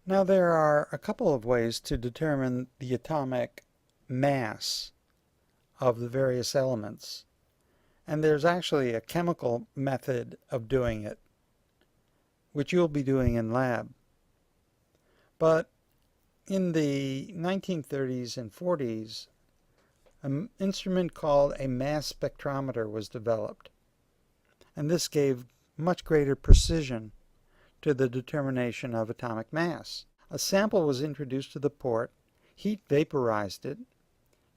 Now there are a couple of ways to determine the atomic mass of the various elements. And there's actually a chemical method of doing it, which you'll be doing in lab. But in the 1930s and 40s, an instrument called a mass spectrometer was developed. And this gave much greater precision to the determination of atomic mass. A sample was introduced to the port, heat vaporized it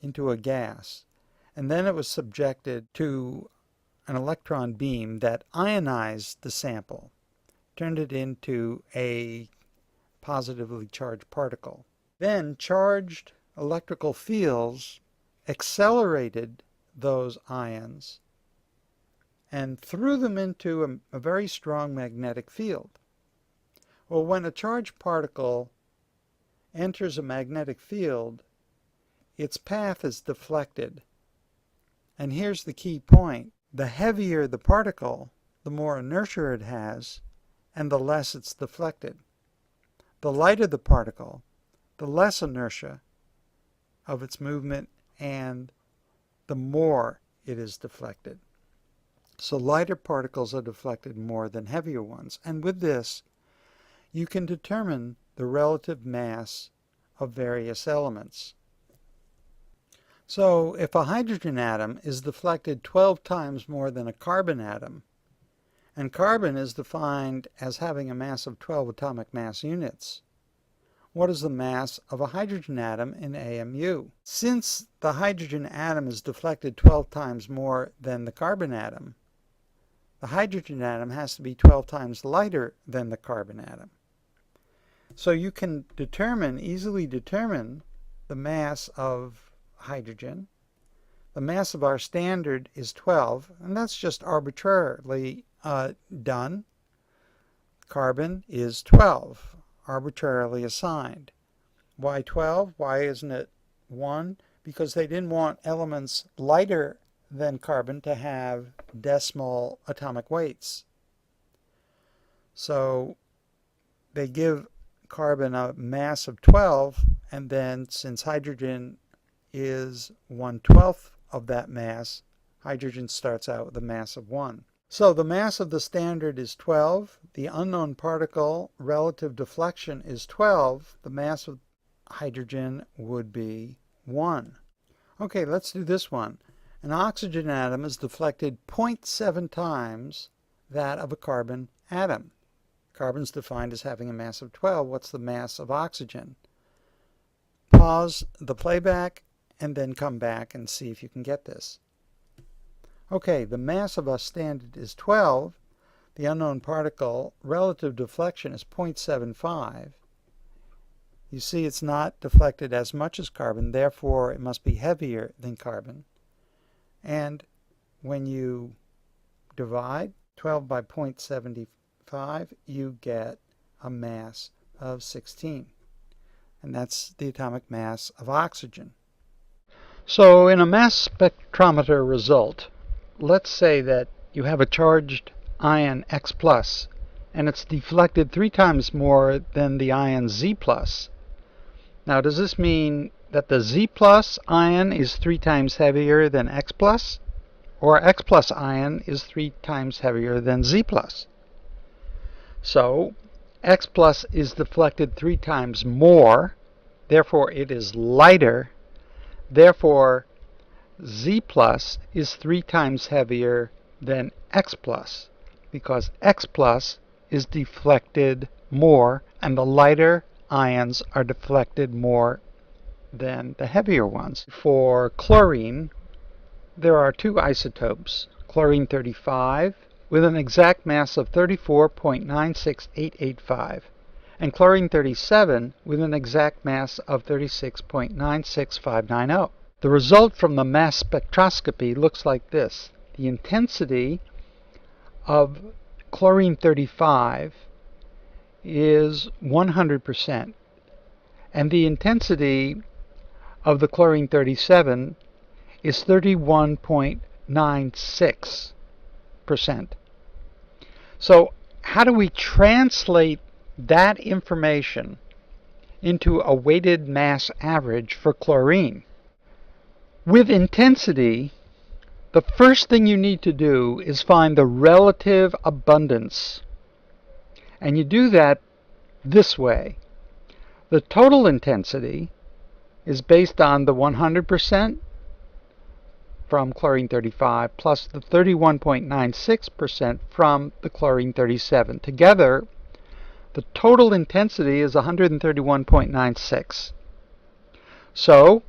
into a gas, and then it was subjected to an electron beam that ionized the sample, turned it into a positively charged particle. Then charged electrical fields accelerated those ions and threw them into a very strong magnetic field. Well, when a charged particle enters a magnetic field, its path is deflected. And here's the key point. The heavier the particle, the more inertia it has, and the less it's deflected. The lighter the particle, the less inertia of its movement, and the more it is deflected. So lighter particles are deflected more than heavier ones. And with this, you can determine the relative mass of various elements. So if a hydrogen atom is deflected 12 times more than a carbon atom, and carbon is defined as having a mass of 12 atomic mass units, what is the mass of a hydrogen atom in AMU? Since the hydrogen atom is deflected 12 times more than the carbon atom, the hydrogen atom has to be 12 times lighter than the carbon atom. So you can easily determine the mass of hydrogen. The mass of our standard is 12, and that's just arbitrarily done. Carbon is 12, arbitrarily assigned. Why 12? Why isn't it 1? Because they didn't want elements lighter than carbon to have decimal atomic weights. So they give carbon a mass of 12, and then since hydrogen is 1/12 of that mass, hydrogen starts out with a mass of 1. So the mass of the standard is 12, the unknown particle relative deflection is 12, the mass of hydrogen would be 1. Okay, let's do this one. An oxygen atom is deflected 0.7 times that of a carbon atom. Carbon's defined as having a mass of 12. What's the mass of oxygen? Pause the playback and then come back and see if you can get this. Okay, the mass of a standard is 12. The unknown particle relative deflection is 0.75. You see it's not deflected as much as carbon, therefore it must be heavier than carbon. And when you divide 12 by 0.75, you get a mass of 16. And that's the atomic mass of oxygen. So in a mass spectrometer result, let's say that you have a charged ion X plus, and it's deflected 3 times more than the ion Z plus. Now, does this mean that the Z plus ion is 3 times heavier than X plus, or X plus ion is 3 times heavier than Z plus? So X plus is deflected 3 times more, therefore it is lighter, therefore Z plus is 3 times heavier than X plus, because X plus is deflected more, and the lighter ions are deflected more than the heavier ones. For chlorine, there are 2 isotopes, chlorine 35 with an exact mass of 34.96885, and chlorine 37 with an exact mass of 36.96590. The result from the mass spectroscopy looks like this. The intensity of chlorine 35 is 100%, and the intensity of the chlorine 37 is 31.96%. So how do we translate that information into a weighted mass average for chlorine. With intensity, the first thing you need to do is find the relative abundance. And you do that this way. The total intensity is based on the 100% from chlorine 35 plus the 31.96% from the chlorine 37. Together, the total intensity is 131.96. So,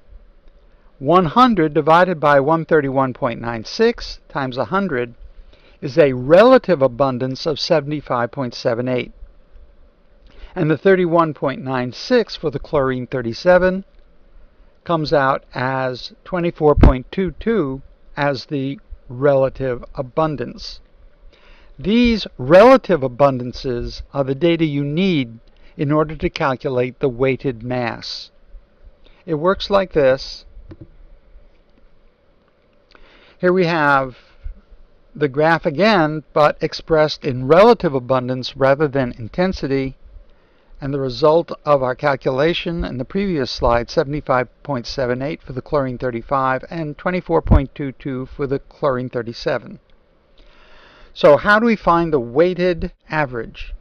100 divided by 131.96 times 100 is a relative abundance of 75.78. And the 31.96 for the chlorine 37 comes out as 24.22 as the relative abundance. These relative abundances are the data you need in order to calculate the weighted mass. It works like this. Here we have the graph again, but expressed in relative abundance rather than intensity. And the result of our calculation in the previous slide, 75.78 for the chlorine 35 and 24.22 for the chlorine 37. So how do we find the weighted average?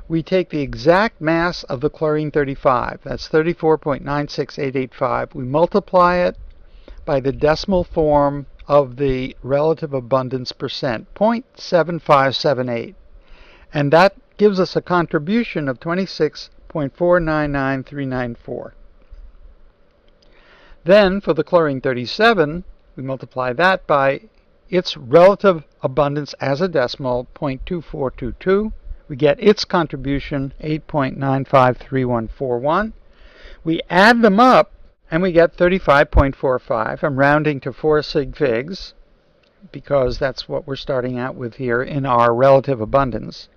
We take the exact mass of the chlorine 35, that's 34.96885. We multiply it by the decimal form of the relative abundance percent, 0.7578. And that gives us a contribution of 26.499394. Then for the chlorine 37, we multiply that by its relative abundance as a decimal, 0.2422. We get its contribution, 8.953141. We add them up and we get 35.45. I'm rounding to 4 sig figs because that's what we're starting out with here in our relative abundance.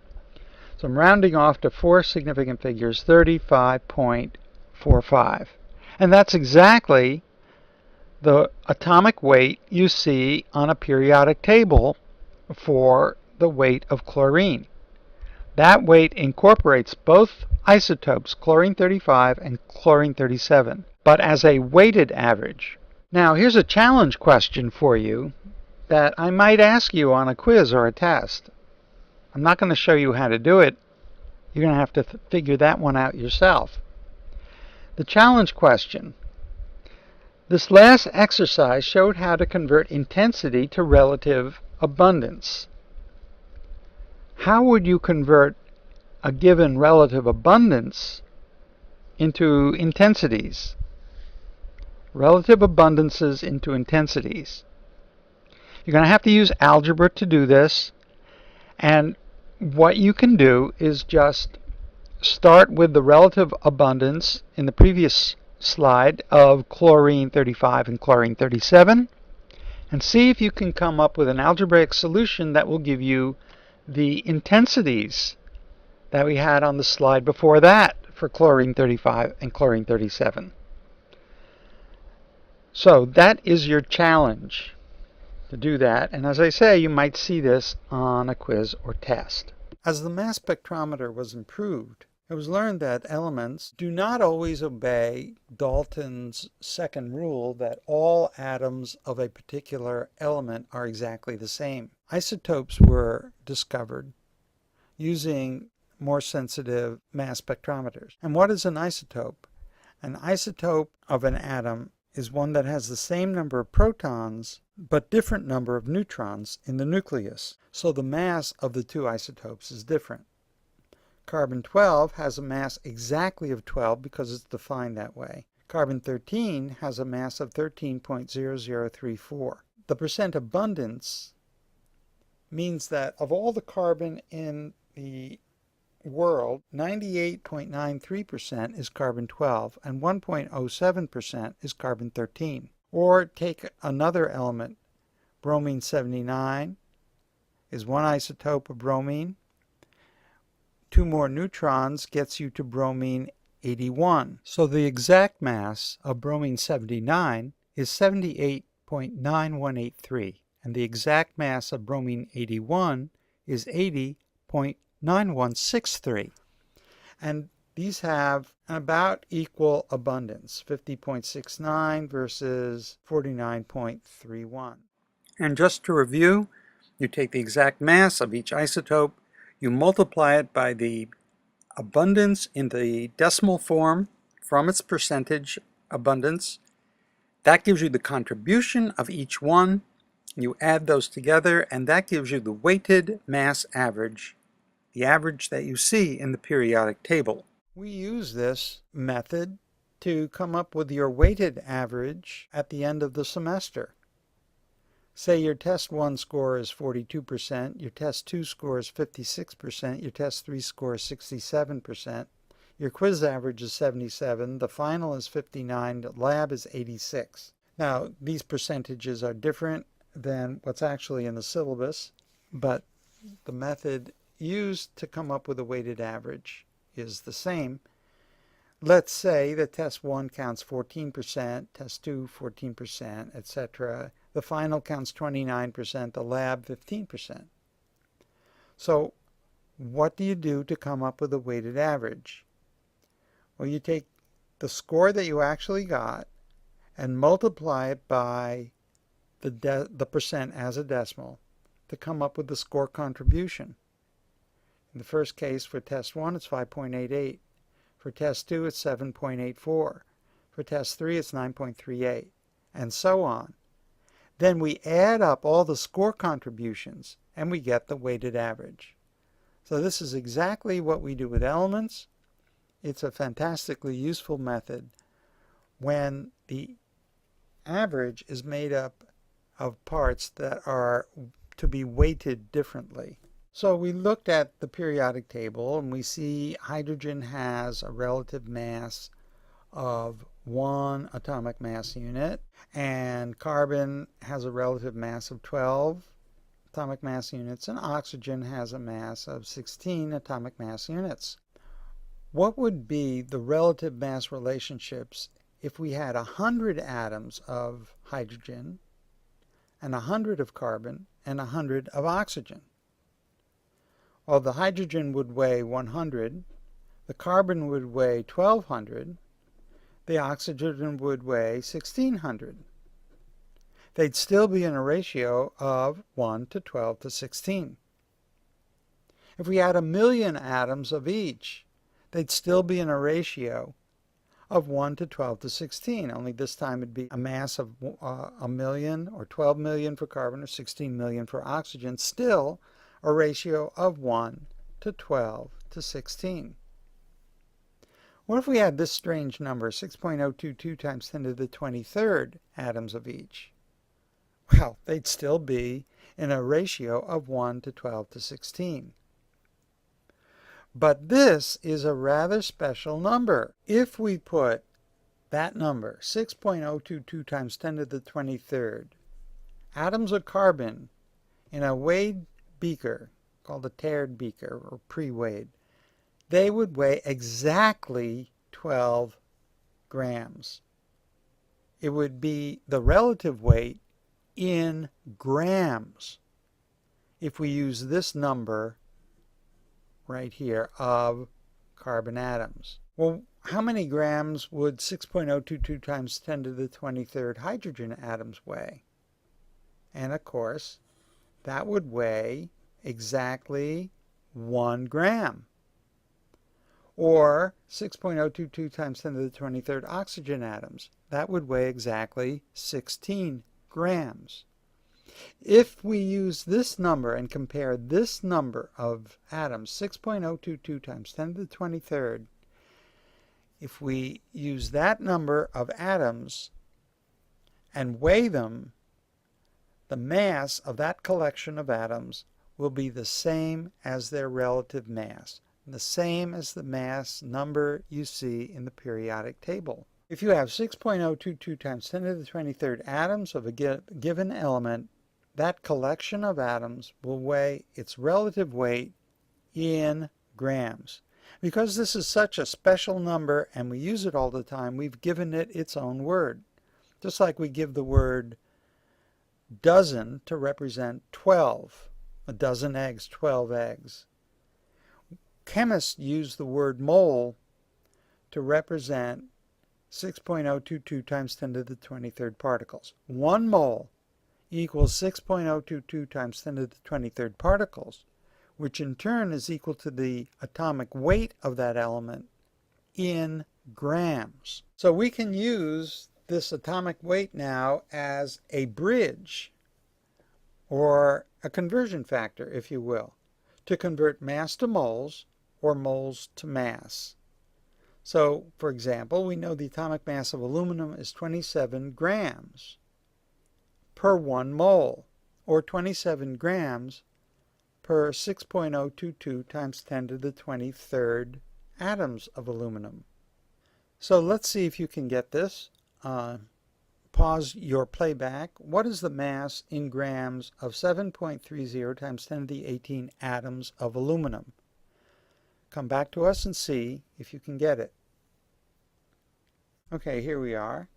So I'm rounding off to 4 significant figures, 35.45. And that's exactly the atomic weight you see on a periodic table for the weight of chlorine. That weight incorporates both isotopes, chlorine 35 and chlorine 37, but as a weighted average. Now here's a challenge question for you that I might ask you on a quiz or a test. I'm not going to show you how to do it. You're going to have to figure that one out yourself. The challenge question. This last exercise showed how to convert intensity to relative abundance. How would you convert a given relative abundance into intensities? Relative abundances into intensities. You're going to have to use algebra to do this. And what you can do is just start with the relative abundance in the previous slide of chlorine 35 and chlorine 37 and see if you can come up with an algebraic solution that will give you the intensities that we had on the slide before that for chlorine 35 and chlorine 37. So that is your challenge to do that, and as I say, you might see this on a quiz or test. As the mass spectrometer was improved, it was learned that elements do not always obey Dalton's second rule that all atoms of a particular element are exactly the same. Isotopes were discovered using more sensitive mass spectrometers. And what is an isotope? An isotope of an atom is one that has the same number of protons but different number of neutrons in the nucleus. So the mass of the two isotopes is different. Carbon-12 has a mass exactly of 12 because it's defined that way. Carbon-13 has a mass of 13.0034. The percent abundance means that of all the carbon in the world, 98.93% is carbon-12 and 1.07% is carbon-13. Or take another element, bromine-79 is one isotope of bromine. 2 more neutrons gets you to bromine-81. So the exact mass of bromine-79 is 78.9183. And the exact mass of bromine-81 is 80.9163. And these have an about equal abundance, 50.69 versus 49.31. And just to review, you take the exact mass of each isotope, you multiply it by the abundance in the decimal form from its percentage abundance. That gives you the contribution of each one. You add those together, and that gives you the weighted mass average, the average that you see in the periodic table. We use this method to come up with your weighted average at the end of the semester. Say your test 1 score is 42%, your test 2 score is 56%, your test 3 score is 67%, your quiz average is 77, the final is 59, the lab is 86. Now, these percentages are different than what's actually in the syllabus, but the method used to come up with a weighted average is the same. Let's say that test 1 counts 14%, test 2 14%, etc. The final counts 29%, the lab 15%. So what do you do to come up with a weighted average? Well, you take the score that you actually got and multiply it by the percent as a decimal to come up with the score contribution. In the first case, for test 1, it's 5.88. For test 2, it's 7.84. For test 3, it's 9.38, and so on. Then we add up all the score contributions, and we get the weighted average. So this is exactly what we do with elements. It's a fantastically useful method when the average is made up of parts that are to be weighted differently. So we looked at the periodic table, and we see hydrogen has a relative mass of 1 atomic mass unit, and carbon has a relative mass of 12 atomic mass units, and oxygen has a mass of 16 atomic mass units. What would be the relative mass relationships if we had 100 atoms of hydrogen, and 100 of carbon, and 100 of oxygen? Well, the hydrogen would weigh 100, the carbon would weigh 1200, the oxygen would weigh 1600. They'd still be in a ratio of 1 to 12 to 16. If we had 1,000,000 atoms of each, they'd still be in a ratio of 1 to 12 to 16, only this time it'd be a mass of 1,000,000 or 12 million for carbon or 16 million for oxygen, still a ratio of 1 to 12 to 16. What if we had this strange number, 6.022 times 10 to the 23rd atoms of each? Well, they'd still be in a ratio of 1 to 12 to 16. But this is a rather special number. If we put that number, 6.022 times 10 to the 23rd, atoms of carbon in a weighed beaker, called a tared beaker or pre-weighed, they would weigh exactly 12 grams. It would be the relative weight in grams if we use this number right here of carbon atoms. Well, how many grams would 6.022 times 10 to the 23rd hydrogen atoms weigh? And of course, that would weigh exactly 1 gram. Or 6.022 times 10 to the 23rd oxygen atoms. That would weigh exactly 16 grams. If we use this number and compare this number of atoms, 6.022 times 10 to the 23rd, if we use that number of atoms and weigh them, the mass of that collection of atoms will be the same as their relative mass, the same as the mass number you see in the periodic table. If you have 6.022 times 10 to the 23rd atoms of a given element, that collection of atoms will weigh its relative weight in grams. Because this is such a special number and we use it all the time, we've given it its own word. Just like we give the word dozen to represent 12. A dozen eggs, 12 eggs. Chemists use the word mole to represent 6.022 times 10 to the 23rd particles. 1 mole equals 6.022 times 10 to the 23rd particles, which in turn is equal to the atomic weight of that element in grams. So we can use this atomic weight now as a bridge, or a conversion factor, if you will, to convert mass to moles or moles to mass. So, for example, we know the atomic mass of aluminum is 27 grams per 1 mole, or 27 grams per 6.022 times 10 to the 23rd atoms of aluminum. So let's see if you can get this. Pause your playback. What is the mass in grams of 7.30 times 10 to the 18 atoms of aluminum? Come back to us and see if you can get it. Okay, here we are.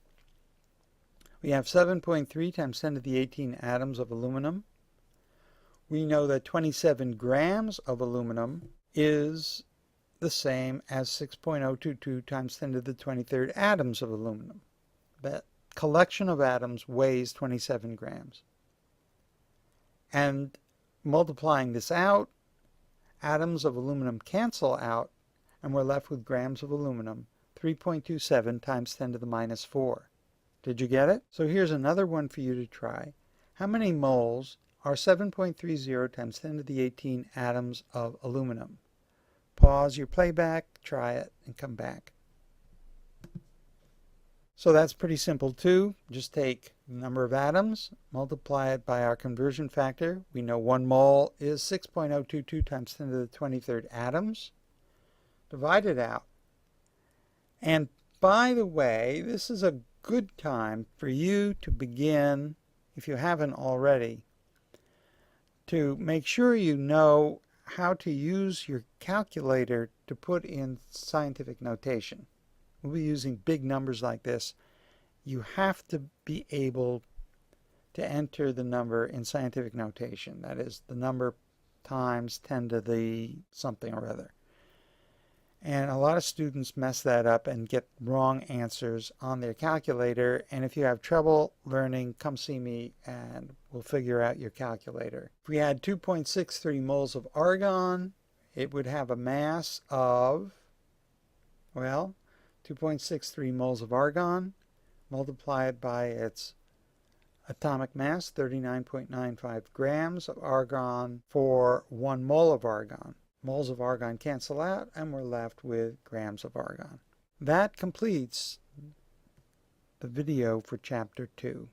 We have 7.3 times 10 to the 18 atoms of aluminum. We know that 27 grams of aluminum is the same as 6.022 times 10 to the 23rd atoms of aluminum. That collection of atoms weighs 27 grams. And multiplying this out, atoms of aluminum cancel out, and we're left with grams of aluminum, 3.27 times 10 to the minus 4. Did you get it? So here's another one for you to try. How many moles are 7.30 times 10 to the 18 atoms of aluminum? Pause your playback, try it, and come back. So that's pretty simple too. Just take the number of atoms, multiply it by our conversion factor. We know 1 mole is 6.022 times 10 to the 23rd atoms. Divide it out. And by the way, this is a good time for you to begin, if you haven't already, to make sure you know how to use your calculator to put in scientific notation. We'll be using big numbers like this. You have to be able to enter the number in scientific notation. That is, the number times 10 to the something or other. And a lot of students mess that up and get wrong answers on their calculator. And if you have trouble learning, come see me and we'll figure out your calculator. If we had 2.63 moles of argon, it would have a mass of, well, 2.63 moles of argon multiplied by its atomic mass, 39.95 grams of argon for 1 mole of argon. Moles of argon cancel out, and we're left with grams of argon. That completes the video for Chapter 2.